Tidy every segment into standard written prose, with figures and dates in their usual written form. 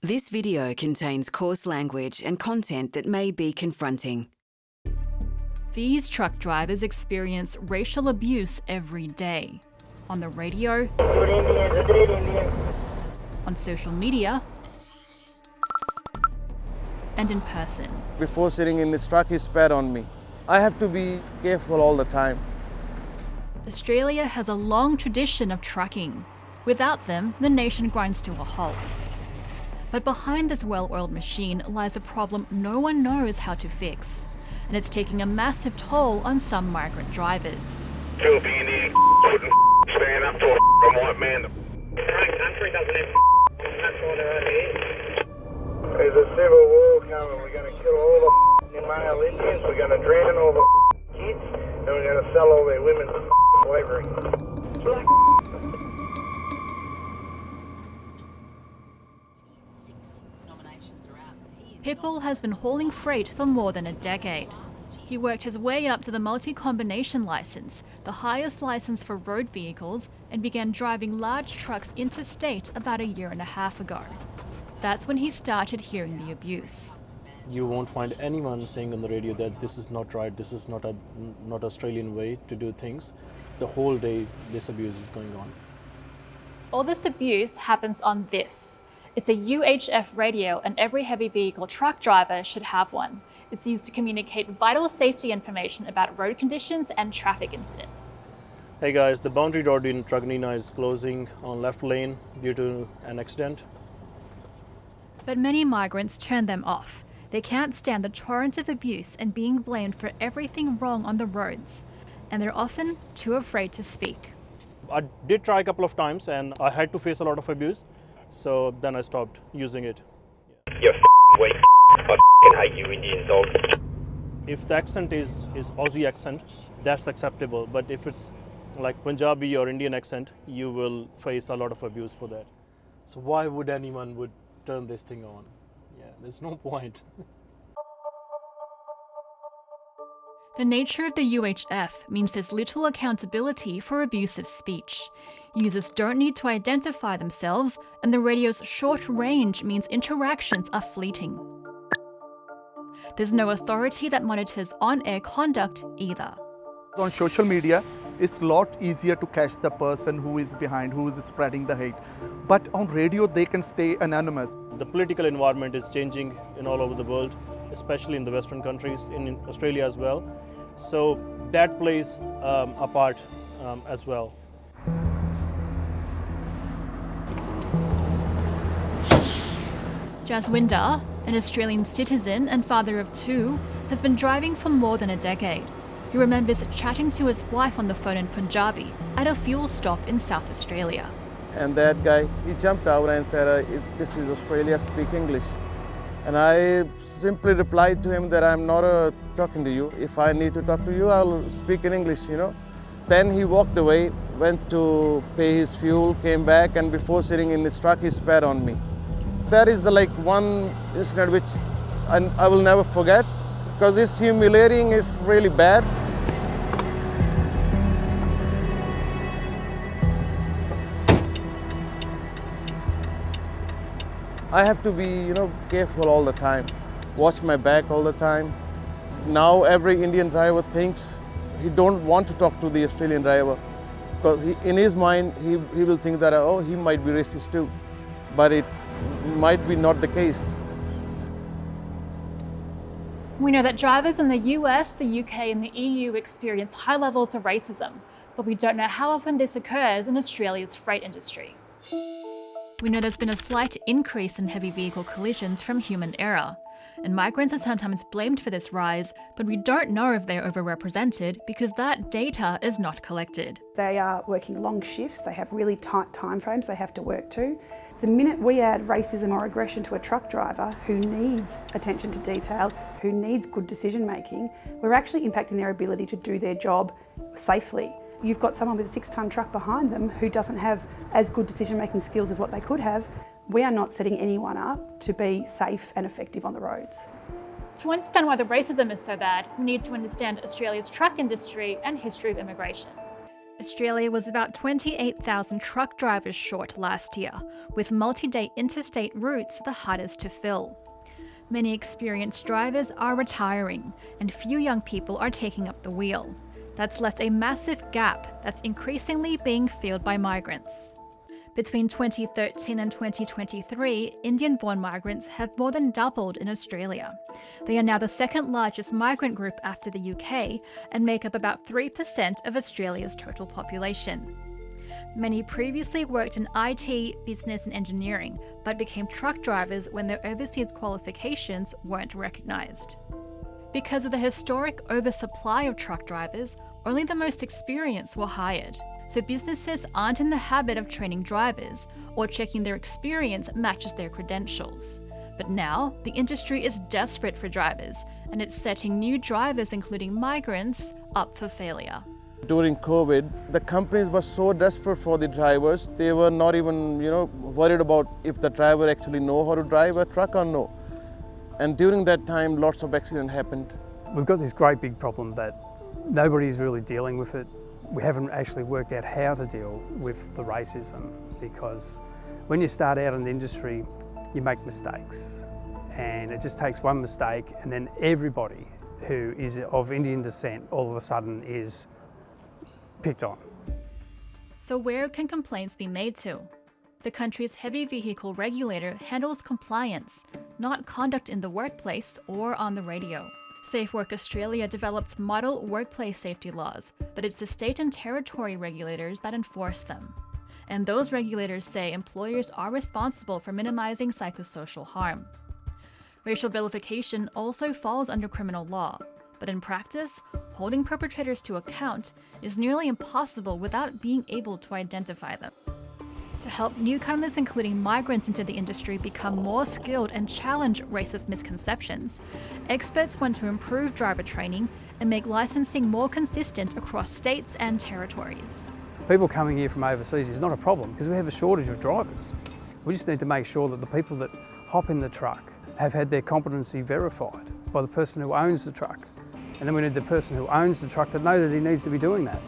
This video contains coarse language and content that may be confronting. These truck drivers experience racial abuse every day. On the radio, on social media, and in person. Before sitting in this truck, he spat on me. I have to be careful all the time. Australia has a long tradition of trucking. Without them, the nation grinds to a halt. But behind this well-oiled machine lies a problem no one knows how to fix. And it's taking a massive toll on some migrant drivers. Filthy stand up to a white man. Country doesn't have control their own air. There's a civil war coming. We're going to kill all the male Indians. We're going to drown all the kids, and we're going to sell all their women to slavery. Pipple has been hauling freight for more than a decade. He worked his way up to the multi-combination license, the highest license for road vehicles, and began driving large trucks interstate about a year and a half ago. That's when he started hearing the abuse. You won't find anyone saying on the radio that this is not right, this is not Australian way to do things. The whole day this abuse is going on. All this abuse happens on this. It's a UHF radio, and every heavy vehicle truck driver should have one. It's used to communicate vital safety information about road conditions and traffic incidents. Hey guys, the boundary road in Truganina is closing on left lane due to an accident. But many migrants turn them off. They can't stand the torrent of abuse and being blamed for everything wrong on the roads. And they're often too afraid to speak. I did try a couple of times and I had to face a lot of abuse. So then I stopped using it. You're weak. I hate you Indian dog. If the accent is Aussie accent, that's acceptable. But if it's like Punjabi or Indian accent, you will face a lot of abuse for that. So why would anyone would turn this thing on? Yeah, there's no point. The nature of the UHF means there's little accountability for abusive speech. Users don't need to identify themselves, and the radio's short range means interactions are fleeting. There's no authority that monitors on-air conduct either. On social media, it's a lot easier to catch the person who is behind, who is spreading the hate. But on radio, they can stay anonymous. The political environment is changing in all over the world, especially in the Western countries, in Australia as well. So that plays a part as well. Jaswinder, an Australian citizen and father of two, has been driving for more than a decade. He remembers chatting to his wife on the phone in Punjabi at a fuel stop in South Australia. And that guy, he jumped out and said, this is Australia, speak English. And I simply replied to him that I'm not talking to you. If I need to talk to you, I'll speak in English, you know. Then he walked away, went to pay his fuel, came back, and before sitting in his truck, he spat on me. That is the one incident which I will never forget, because it's humiliating, it's really bad. I have to be, careful all the time, watch my back all the time. Now every Indian driver thinks he don't want to talk to the Australian driver, because in his mind he will think that, oh, he might be racist too, but it might be not the case. We know that drivers in the US, the UK and the EU experience high levels of racism, but we don't know how often this occurs in Australia's freight industry. We know there's been a slight increase in heavy vehicle collisions from human error, and migrants are sometimes blamed for this rise, but we don't know if they're overrepresented because that data is not collected. They are working long shifts, they have really tight timeframes they have to work to. The minute we add racism or aggression to a truck driver who needs attention to detail, who needs good decision making, we're actually impacting their ability to do their job safely. You've got someone with a 6-tonne truck behind them who doesn't have as good decision-making skills as what they could have. We are not setting anyone up to be safe and effective on the roads. To understand why the racism is so bad, we need to understand Australia's truck industry and history of immigration. Australia was about 28,000 truck drivers short last year, with multi-day interstate routes the hardest to fill. Many experienced drivers are retiring, and few young people are taking up the wheel. That's left a massive gap that's increasingly being filled by migrants. Between 2013 and 2023, Indian-born migrants have more than doubled in Australia. They are now the second largest migrant group after the UK and make up about 3% of Australia's total population. Many previously worked in IT, business and engineering, but became truck drivers when their overseas qualifications weren't recognised. Because of the historic oversupply of truck drivers, only the most experienced were hired. So businesses aren't in the habit of training drivers or checking their experience matches their credentials. But now, the industry is desperate for drivers, and it's setting new drivers, including migrants, up for failure. During COVID, the companies were so desperate for the drivers, they were not even, worried about if the driver actually know how to drive a truck or no. And during that time, lots of accidents happened. We've got this great big problem that nobody's really dealing with it. We haven't actually worked out how to deal with the racism, because when you start out in the industry, you make mistakes, and it just takes one mistake and then everybody who is of Indian descent all of a sudden is picked on. So where can complaints be made to? The country's heavy vehicle regulator handles compliance, not conduct in the workplace or on the radio. Safe Work Australia develops model workplace safety laws, but it's the state and territory regulators that enforce them. And those regulators say employers are responsible for minimizing psychosocial harm. Racial vilification also falls under criminal law, but in practice, holding perpetrators to account is nearly impossible without being able to identify them. To help newcomers, including migrants, into the industry become more skilled and challenge racist misconceptions, experts want to improve driver training and make licensing more consistent across states and territories. People coming here from overseas is not a problem because we have a shortage of drivers. We just need to make sure that the people that hop in the truck have had their competency verified by the person who owns the truck. And then we need the person who owns the truck to know that he needs to be doing that.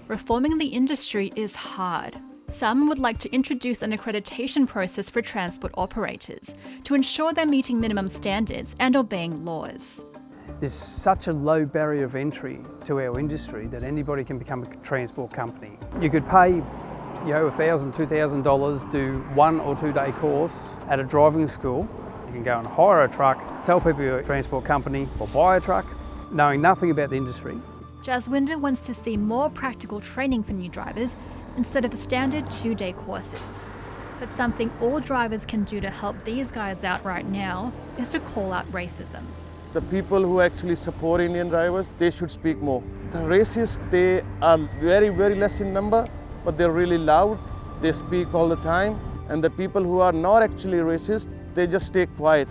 Reforming the industry is hard. Some would like to introduce an accreditation process for transport operators to ensure they're meeting minimum standards and obeying laws. There's such a low barrier of entry to our industry that anybody can become a transport company. You could pay $1,000, $2,000, do 1 or 2 day course at a driving school. You can go and hire a truck, tell people you're a transport company, or buy a truck, knowing nothing about the industry. Jaswinder wants to see more practical training for new drivers instead of the standard 2-day courses. But something all drivers can do to help these guys out right now is to call out racism. The people who actually support Indian drivers, they should speak more. The racists, they are very, very less in number, but they're really loud. They speak all the time. And the people who are not actually racist, they just stay quiet,